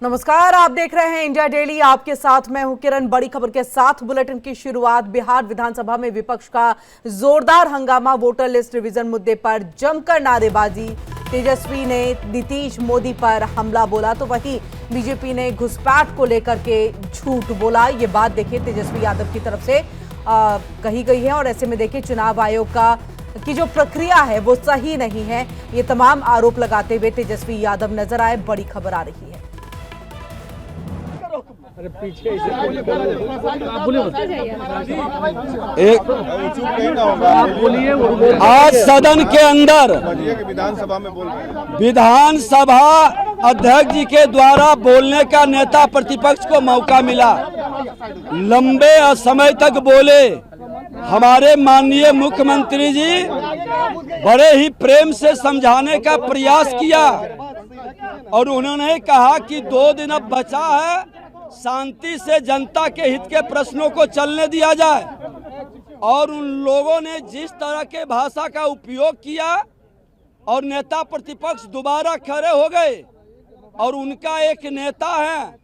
नमस्कार, आप देख रहे हैं इंडिया डेली। आपके साथ मैं हूं किरण। बड़ी खबर के साथ बुलेटिन की शुरुआत। बिहार विधानसभा में विपक्ष का जोरदार हंगामा। वोटर लिस्ट रिवीजन मुद्दे पर जमकर नारेबाजी। तेजस्वी ने नीतीश मोदी पर हमला बोला तो वहीं बीजेपी ने घुसपैठ को लेकर के झूठ बोला। ये बात देखिए तेजस्वी यादव की तरफ से कही गई है और ऐसे में देखिए चुनाव आयोग की जो प्रक्रिया है वो सही नहीं है। ये तमाम आरोप लगाते हुए तेजस्वी यादव नजर आए। बड़ी खबर आ रही है। आज सदन के अंदर विधानसभा अध्यक्ष जी के द्वारा बोलने का नेता प्रतिपक्ष को मौका मिला। लंबे समय तक बोले। हमारे माननीय मुख्यमंत्री जी बड़े ही प्रेम से समझाने का प्रयास किया और उन्होंने कहा कि 2 दिन अब बचा है, शांति से जनता के हित के प्रश्नों को चलने दिया जाए। और उन लोगों ने जिस तरह के भाषा का उपयोग किया और नेता प्रतिपक्ष दोबारा खड़े हो गए और उनका एक नेता है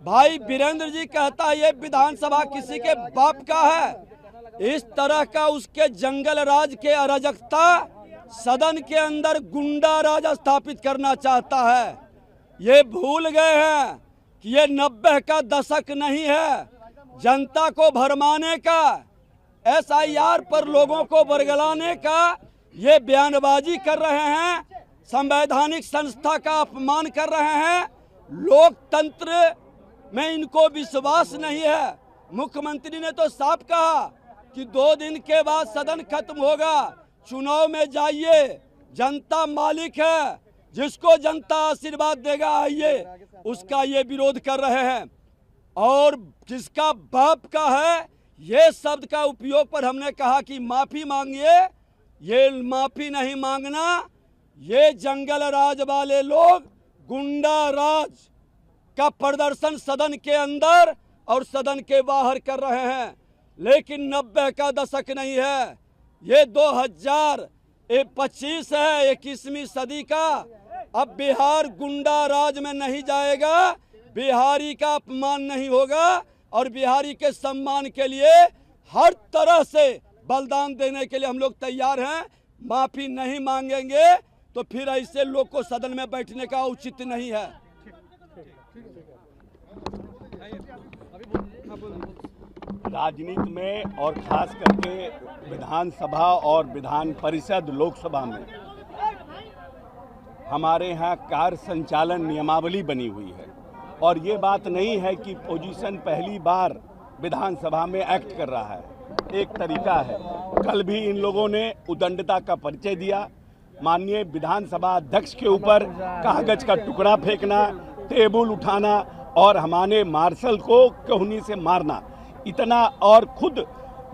भाई वीरेंद्र जी कहता है ये विधानसभा किसी के बाप का है। इस तरह का उसके जंगल राज के अराजकता सदन के अंदर गुंडा राज स्थापित करना चाहता है। ये भूल गए हैं कि ये 90 का दशक नहीं है जनता को भरमाने का, SIR पर लोगों को बरगलाने का ये बयानबाजी कर रहे हैं। संवैधानिक संस्था का अपमान कर रहे हैं। लोकतंत्र में इनको विश्वास नहीं है। मुख्यमंत्री ने तो साफ कहा कि 2 दिन के बाद सदन खत्म होगा, चुनाव में जाइए, जनता मालिक है, जिसको जनता आशीर्वाद देगा आइए। उसका ये विरोध कर रहे हैं और किसका बाप का है ये शब्द का उपयोग पर हमने कहा कि माफी मांगिए। ये माफी नहीं मांगना। ये जंगल राज वाले लोग गुंडा राज का प्रदर्शन सदन के अंदर और सदन के बाहर कर रहे हैं। लेकिन 90 का दशक नहीं है, ये 2025 है, 21वीं सदी का। अब बिहार गुंडा राज में नहीं जाएगा, बिहारी का अपमान नहीं होगा और बिहारी के सम्मान के लिए हर तरह से बलिदान देने के लिए हम लोग तैयार हैं। माफी नहीं मांगेंगे तो फिर ऐसे लोग को सदन में बैठने का उचित नहीं है। राजनीति में और खास करके विधानसभा और विधान परिषद लोकसभा में हमारे यहाँ कार्य संचालन नियमावली बनी हुई है और ये बात नहीं है कि पोजीशन पहली बार विधानसभा में एक्ट कर रहा है। एक तरीका है। कल भी इन लोगों ने उदंडता का परिचय दिया। माननीय विधानसभा अध्यक्ष के ऊपर कागज का टुकड़ा फेंकना, टेबल उठाना और हमारे मार्शल को कोहनी से मारना, इतना। और खुद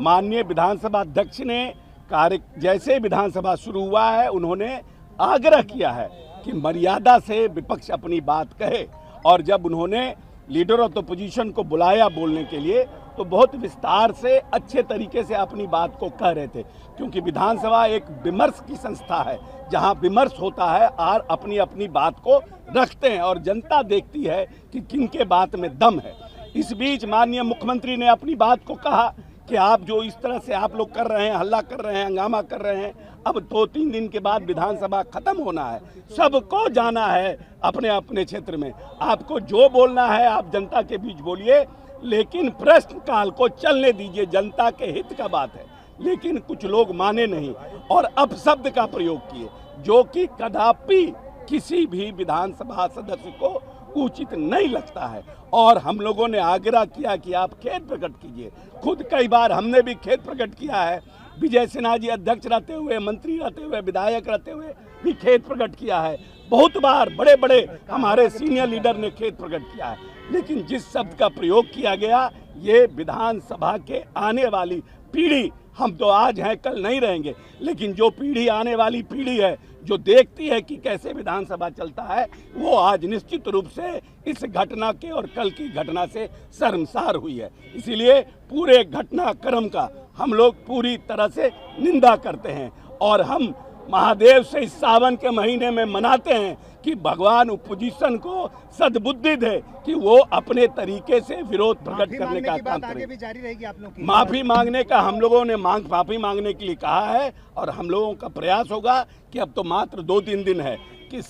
माननीय विधानसभा अध्यक्ष ने जैसे विधानसभा शुरू हुआ है उन्होंने आग्रह किया है कि मर्यादा से विपक्ष अपनी बात कहे। और जब उन्होंने लीडर ऑफ द पोजीशन को बुलाया बोलने के लिए तो बहुत विस्तार से अच्छे तरीके से अपनी बात को कह रहे थे, क्योंकि विधानसभा एक विमर्श की संस्था है जहां विमर्श होता है और अपनी अपनी बात को रखते हैं और जनता देखती है कि किनके बात में दम है। इस बीच माननीय मुख्यमंत्री ने अपनी बात को कहा कि आप जो इस तरह से आप लोग कर रहे हैं, हल्ला कर रहे हैं, हंगामा कर रहे हैं, अब 2-3 दिन के बाद विधानसभा खत्म होना है, सबको जाना है अपने अपने क्षेत्र में। आपको जो बोलना है आप जनता के बीच बोलिए, लेकिन प्रश्न काल को चलने दीजिए। जनता के हित का बात है। लेकिन कुछ लोग माने नहीं और अपशब्द का प्रयोग किए, जो कि कदापि किसी भी विधानसभा सदस्य को उचित नहीं लगता है। और हम लोगों ने आग्रह किया कि आप खेद प्रकट कीजिए। खुद कई बार हमने भी खेद प्रकट किया है। विजय सिन्हा जी अध्यक्ष रहते हुए, मंत्री रहते हुए, विधायक रहते हुए भी खेद प्रकट किया है। बहुत बार बड़े बड़े हमारे सीनियर लीडर ने खेद प्रकट किया है। लेकिन जिस शब्द का प्रयोग किया गया, ये विधानसभा के आने वाली पीढ़ी, हम तो आज हैं कल नहीं रहेंगे, लेकिन जो पीढ़ी आने वाली पीढ़ी है जो देखती है कि कैसे विधानसभा चलता है, वो आज निश्चित रूप से इस घटना के और कल की घटना से शर्मसार हुई है। इसीलिए पूरे घटनाक्रम का हम लोग पूरी तरह से निंदा करते हैं और हम महादेव से इस सावन के महीने में मनाते हैं कि भगवान अपोजिशन को सद्बुद्धि दे कि वो अपने तरीके से विरोध प्रकट करने का काम आगे करें। भी जारी रहेगी आप लोग की? माफी मांगने का हम लोगों ने माफी मांगने के लिए कहा है और हम लोगों का प्रयास होगा कि अब तो मात्र 2-3 दिन है कि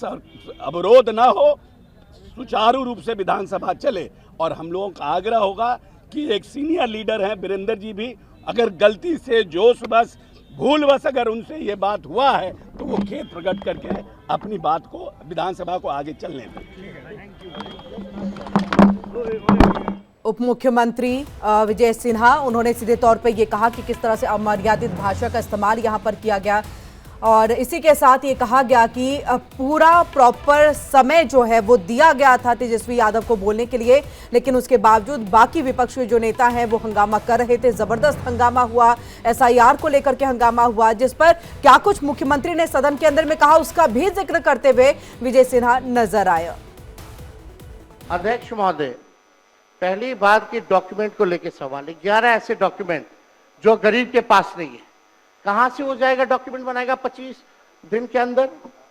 अवरोध ना हो, सुचारू रूप से विधानसभा चले। और हम लोगों का आग्रह होगा कि एक सीनियर लीडर हैं वीरेंद्र जी भी, अगर गलती से जोशबस भूलवश अगर उनसे ये बात हुआ है तो वो खेद प्रकट करके अपनी बात को विधानसभा को आगे चलने दें। उप मुख्यमंत्री विजय सिन्हा, उन्होंने सीधे तौर पे ये कहा कि किस तरह से अमर्यादित भाषा का इस्तेमाल यहां पर किया गया और इसी के साथ ये कहा गया कि पूरा प्रॉपर समय जो है वो दिया गया था तेजस्वी यादव को बोलने के लिए, लेकिन उसके बावजूद बाकी विपक्ष के जो नेता हैं वो हंगामा कर रहे थे। जबरदस्त हंगामा हुआ, एसआईआर को लेकर के हंगामा हुआ, जिस पर क्या कुछ मुख्यमंत्री ने सदन के अंदर में कहा उसका भी जिक्र करते हुए विजय सिन्हा नजर आए। अध्यक्ष महोदय, पहली बात की डॉक्यूमेंट को लेकर सवाल है। 11 ऐसे डॉक्यूमेंट जो गरीब के पास नहीं है, कहां से हो जाएगा? डॉक्यूमेंट बनाएगा 25 दिन के अंदर?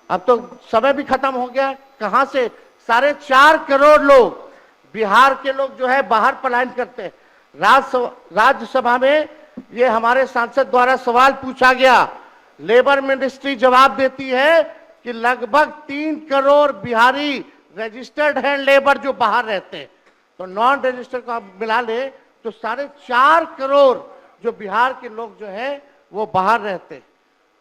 अब तो समय भी खत्म हो गया। कहां से 4.5 करोड़ लोग, बिहार के लोग जो है बाहर पलायन करते हैं। राज्यसभा में ये हमारे सांसद द्वारा सवाल पूछा गया, लेबर मिनिस्ट्री जवाब देती है कि लगभग 3 करोड़ बिहारी रजिस्टर्ड हैं लेबर जो बाहर रहते हैं, तो नॉन रजिस्टर्ड को आप मिला ले तो 4.5 करोड़ जो बिहार के लोग जो हैं वो बाहर रहते हैं।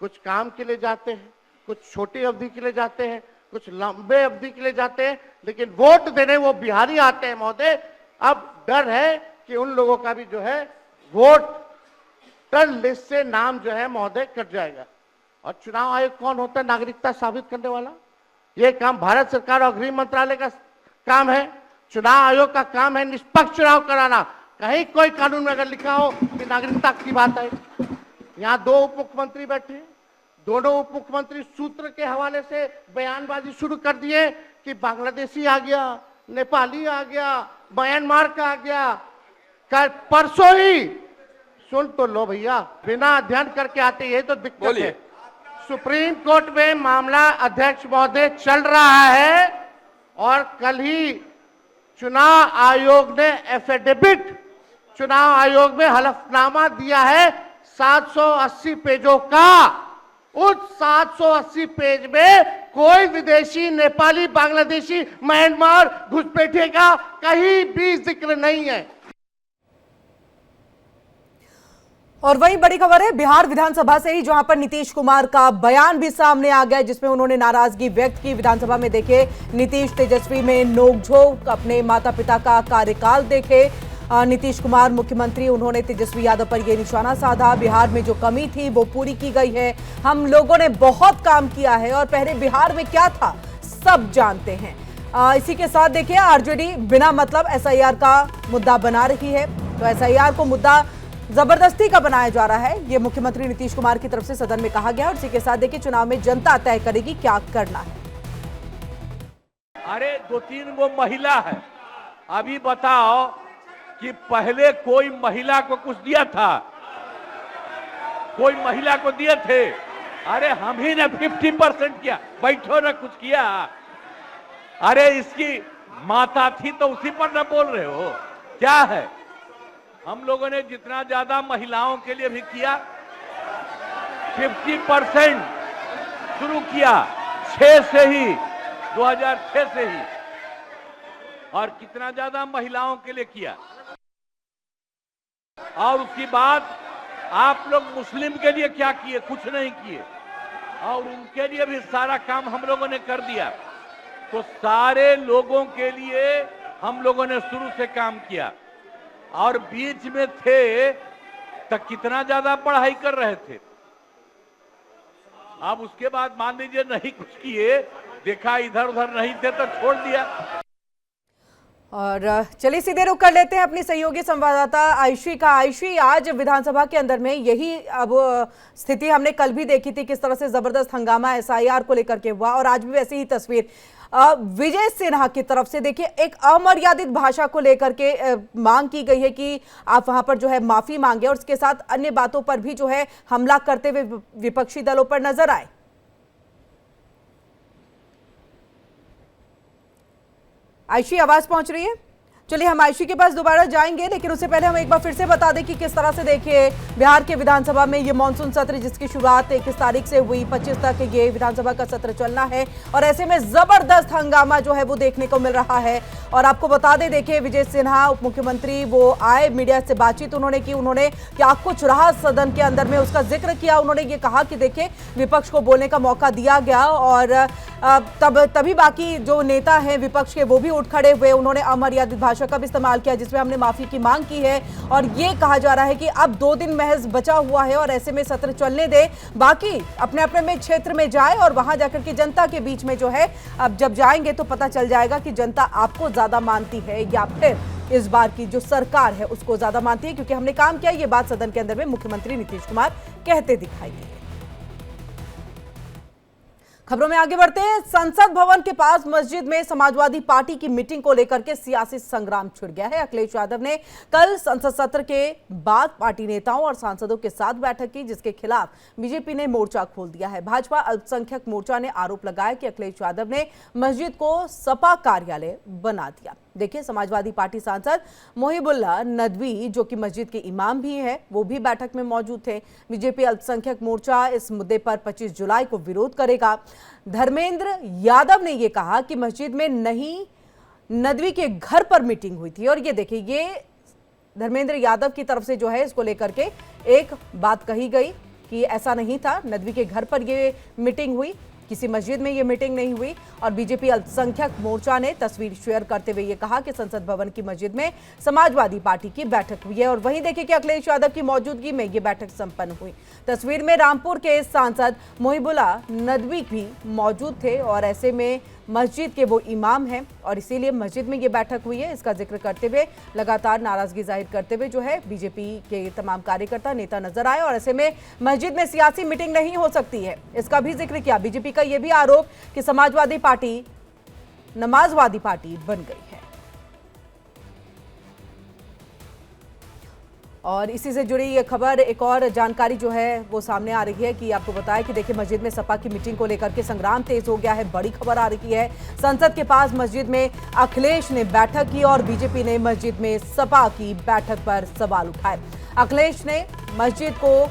कुछ काम के लिए जाते हैं, कुछ छोटी अवधि के लिए जाते हैं, कुछ लंबे अवधि के लिए जाते हैं, लेकिन वोट देने वो बिहारी आते हैं महोदय। अब डर है कि उन लोगों का भी जो है वोटर लिस्ट से नाम जो है महोदय कट जाएगा। और चुनाव आयोग कौन होता है नागरिकता साबित करने वाला? ये काम भारत सरकार और गृह मंत्रालय का काम है। चुनाव आयोग का काम है निष्पक्ष चुनाव कराना। कहीं कोई कानून में अगर लिखा हो कि नागरिकता की बात है। यहाँ 2 उप मुख्यमंत्री बैठे, दोनों उप मुख्यमंत्री सूत्र के हवाले से बयानबाजी शुरू कर दिए कि बांग्लादेशी आ गया, नेपाली आ गया, म्यांमार का आ गया। कल परसों ही सुन तो लो भैया, बिना अध्ययन करके आते ये तो दिक्कत है। सुप्रीम कोर्ट में मामला अध्यक्ष महोदय चल रहा है और कल ही चुनाव आयोग ने एफिडेविट, चुनाव आयोग में हलफनामा दिया है 780 पेजों का। उस 780 पेज में कोई विदेशी, नेपाली, बांग्लादेशी, म्यांमार, घुसपैठे का कहीं भी जिक्र नहीं है। और वही बड़ी खबर है बिहार विधानसभा से ही, जहां पर नीतीश कुमार का बयान भी सामने आ गया, जिसमें उन्होंने नाराजगी व्यक्त की। विधानसभा में देखे नीतीश तेजस्वी में नोकझोंक, अपने माता पिता का कार्यकाल देखे। नीतीश कुमार मुख्यमंत्री, उन्होंने तेजस्वी यादव पर यह निशाना साधा, बिहार में जो कमी थी वो पूरी की गई है, हम लोगों ने बहुत काम किया है और पहले बिहार में क्या था सब जानते हैं। इसी के साथ देखिए आरजेडी बिना मतलब एसआईआर का मुद्दा बना रही है, तो एसआईआर को मुद्दा जबरदस्ती का बनाया जा रहा है, ये मुख्यमंत्री नीतीश कुमार की तरफ से सदन में कहा गया। और इसी के साथ देखिए चुनाव में जनता तय करेगी क्या करना है। अरे 2-3 वो महिला है, अभी बताओ कि पहले कोई महिला को कुछ दिया था? कोई महिला को दिए थे? अरे हम ही ने 50% किया, बैठो ना कुछ किया। अरे इसकी माता थी तो उसी पर ना बोल रहे हो? क्या है, हम लोगों ने जितना ज्यादा महिलाओं के लिए भी किया, 50% शुरू किया 6 से ही, 2006 से ही, और कितना ज्यादा महिलाओं के लिए किया। और उसकी बात आप लोग मुस्लिम के लिए क्या किए? कुछ नहीं किए, और उनके लिए भी सारा काम हम लोगों ने कर दिया। तो सारे लोगों के लिए हम लोगों ने शुरू से काम किया। और बीच में थे तो कितना ज्यादा पढ़ाई कर रहे थे। अब उसके बाद मान लीजिए नहीं कुछ किए, देखा इधर उधर नहीं थे तो छोड़ दिया। और चलिए सीधे रुख कर लेते हैं अपनी सहयोगी संवाददाता आयुषी का। आयुषी, आज विधानसभा के अंदर में यही अब स्थिति हमने कल भी देखी थी, किस तरह से जबरदस्त हंगामा एसआईआर को लेकर के हुआ, और आज भी वैसी ही तस्वीर विजय सिन्हा की तरफ से देखिए एक अमर्यादित भाषा को लेकर के मांग की गई है कि आप वहां पर जो है माफी मांगे, और इसके साथ अन्य बातों पर भी जो है हमला करते हुए विपक्षी दलों पर नजर आए। आयशी आवाज पहुंच रही है? चलिए हम आयशी के पास दोबारा जाएंगे, लेकिन उससे पहले हम एक बार फिर से बता दें कि किस तरह से देखिए बिहार के विधानसभा में ये मानसून सत्र जिसकी शुरुआत 21 तारीख से हुई, 25 तक ये विधानसभा का सत्र चलना है और ऐसे में जबरदस्त हंगामा जो है वो देखने को मिल रहा है। और आपको बता दें, देखिए विजय सिन्हा उप मुख्यमंत्री वो आए, मीडिया से बातचीत उन्होंने की, उन्होंने क्या कुछ रहा सदन के अंदर में उसका जिक्र किया। उन्होंने ये कहा कि देखिए विपक्ष को बोलने का मौका दिया गया और तभी बाकी जो नेता हैं विपक्ष के वो भी उठ खड़े हुए। उन्होंने अमर्यादित भाषा का भी इस्तेमाल किया जिसमें हमने माफी की मांग की है और ये कहा जा रहा है कि अब 2 दिन महज बचा हुआ है और ऐसे में सत्र चलने दे, बाकी अपने अपने में क्षेत्र में जाए और वहां जाकर के जनता के बीच में जो है अब जब जाएंगे तो पता चल जाएगा कि जनता आपको ज्यादा मानती है या फिर इस बार की जो सरकार है उसको ज्यादा मानती है, क्योंकि हमने काम किया। ये बात सदन के अंदर में मुख्यमंत्री नीतीश कुमार कहते दिखाई दिए। खबरों में आगे बढ़ते हैं। संसद भवन के पास मस्जिद में समाजवादी पार्टी की मीटिंग को लेकर के सियासी संग्राम छिड़ गया है। अखिलेश यादव ने कल संसद सत्र के बाद पार्टी नेताओं और सांसदों के साथ बैठक की, जिसके खिलाफ बीजेपी ने मोर्चा खोल दिया है। भाजपा अल्पसंख्यक मोर्चा ने आरोप लगाया कि अखिलेश यादव ने मस्जिद को सपा कार्यालय बना दिया। देखिए, समाजवादी पार्टी सांसद मोहिबुल्लाह नदवी जो कि मस्जिद के इमाम भी हैं, वो भी बैठक में मौजूद थे। बीजेपी अल्पसंख्यक मोर्चा इस मुद्दे पर 25 जुलाई को विरोध करेगा। धर्मेंद्र यादव ने यह कहा कि मस्जिद में नहीं, नदवी के घर पर मीटिंग हुई थी। और ये देखिए, ये धर्मेंद्र यादव की तरफ से जो है इसको लेकर के एक बात कही गई कि ऐसा नहीं था, नदवी के घर पर ये मीटिंग हुई, किसी मस्जिद में ये मीटिंग नहीं हुई। और बीजेपी अल्पसंख्यक मोर्चा ने तस्वीर शेयर करते हुए ये कहा कि संसद भवन की मस्जिद में समाजवादी पार्टी की बैठक हुई है। और वहीं देखिए कि अखिलेश यादव की मौजूदगी में ये बैठक संपन्न हुई। तस्वीर में रामपुर के सांसद मोहिबुल्लाह नदवी भी मौजूद थे और ऐसे में मस्जिद के वो इमाम हैं और इसीलिए मस्जिद में ये बैठक हुई है। इसका जिक्र करते हुए लगातार नाराजगी जाहिर करते हुए जो है बीजेपी के तमाम कार्यकर्ता नेता नजर आए और ऐसे में मस्जिद में सियासी मीटिंग नहीं हो सकती है, इसका भी जिक्र किया। बीजेपी का यह भी आरोप कि समाजवादी पार्टी नमाजवादी पार्टी बन गई है। और इसी से जुड़ी ये खबर, एक और जानकारी जो है वो सामने आ रही है कि आपको बताया कि देखिए मस्जिद में सपा की मीटिंग को लेकर के संग्राम तेज हो गया है। बड़ी खबर आ रही है, संसद के पास मस्जिद में अखिलेश ने बैठक की और बीजेपी ने मस्जिद में सपा की बैठक पर सवाल उठाए। अखिलेश ने मस्जिद को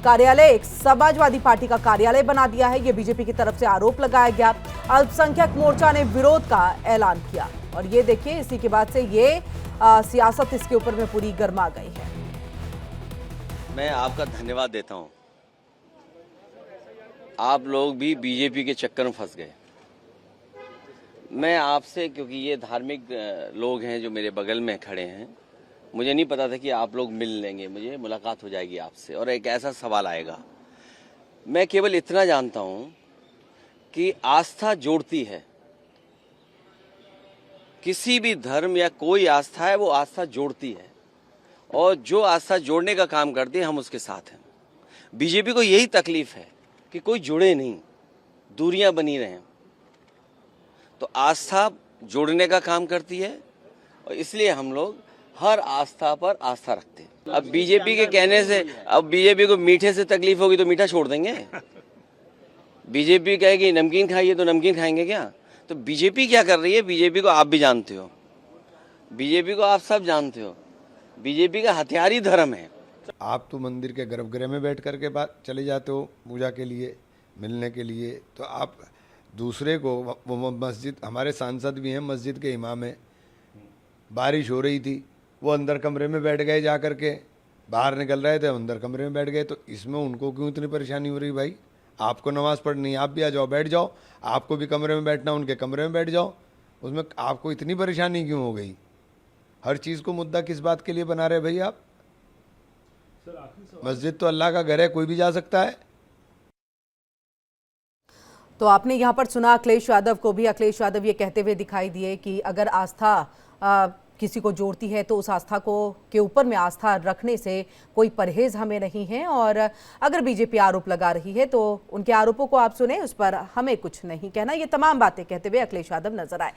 कार्यालय, एक समाजवादी पार्टी का कार्यालय बना दिया है, ये बीजेपी की तरफ से आरोप लगाया गया। अल्पसंख्यक मोर्चा ने विरोध का ऐलान किया और ये देखिए इसी के बाद से ये सियासत इसके ऊपर में पूरी गर्मा गई है। मैं आपका धन्यवाद देता हूं। आप लोग भी बीजेपी के चक्कर में फंस गए। मैं आपसे, क्योंकि ये धार्मिक लोग हैं जो मेरे बगल में खड़े हैं, मुझे नहीं पता था कि आप लोग मिल लेंगे, मुझे मुलाकात हो जाएगी आपसे और एक ऐसा सवाल आएगा। मैं केवल इतना जानता हूं कि आस्था जोड़ती है, किसी भी धर्म या कोई आस्था है वो आस्था जोड़ती है और जो आस्था जोड़ने का काम करती है हम उसके साथ हैं। बीजेपी को यही तकलीफ है कि कोई जुड़े नहीं, दूरियां बनी रहें। तो आस्था जोड़ने का काम करती है और इसलिए हम लोग हर आस्था पर आस्था रखते हैं। अब बीजेपी के कहने से, अब बीजेपी को मीठे से तकलीफ होगी तो मीठा छोड़ देंगे? बीजेपी कहेगी नमकीन खाइए तो नमकीन खाएंगे क्या? तो बीजेपी क्या कर रही है, बीजेपी को आप भी जानते हो, बीजेपी को आप सब जानते हो। बीजेपी का हथियार ही धर्म है। आप तो मंदिर के गर्भगृह में बैठ करके बात चले जाते हो पूजा के लिए, मिलने के लिए, तो आप दूसरे को, वो मस्जिद, हमारे सांसद भी हैं, मस्जिद के इमाम हैं, बारिश हो रही थी, वो अंदर कमरे में बैठ गए, जा करके बाहर निकल रहे थे, अंदर कमरे में बैठ गए, तो इसमें उनको क्यों इतनी परेशानी हो रही? भाई आपको नमाज पढ़नी, आप भी आ जाओ, बैठ जाओ, आपको भी कमरे में बैठना, उनके कमरे में बैठ जाओ, उसमें आपको इतनी परेशानी क्यों हो गई? हर चीज़ को मुद्दा किस बात के लिए बना रहे भाई आप? मस्जिद तो अल्लाह का घर है, कोई भी जा सकता है। तो आपने यहाँ पर सुना अखिलेश यादव को भी। अखिलेश यादव ये कहते हुए दिखाई दिए कि अगर आस्था किसी को जोड़ती है तो उस आस्था को के ऊपर में आस्था रखने से कोई परहेज हमें नहीं है। और अगर बीजेपी आरोप लगा रही है तो उनके आरोपों को आप सुने, उस पर हमें कुछ नहीं कहना। ये तमाम बातें कहते हुए अखिलेश यादव नजर आए।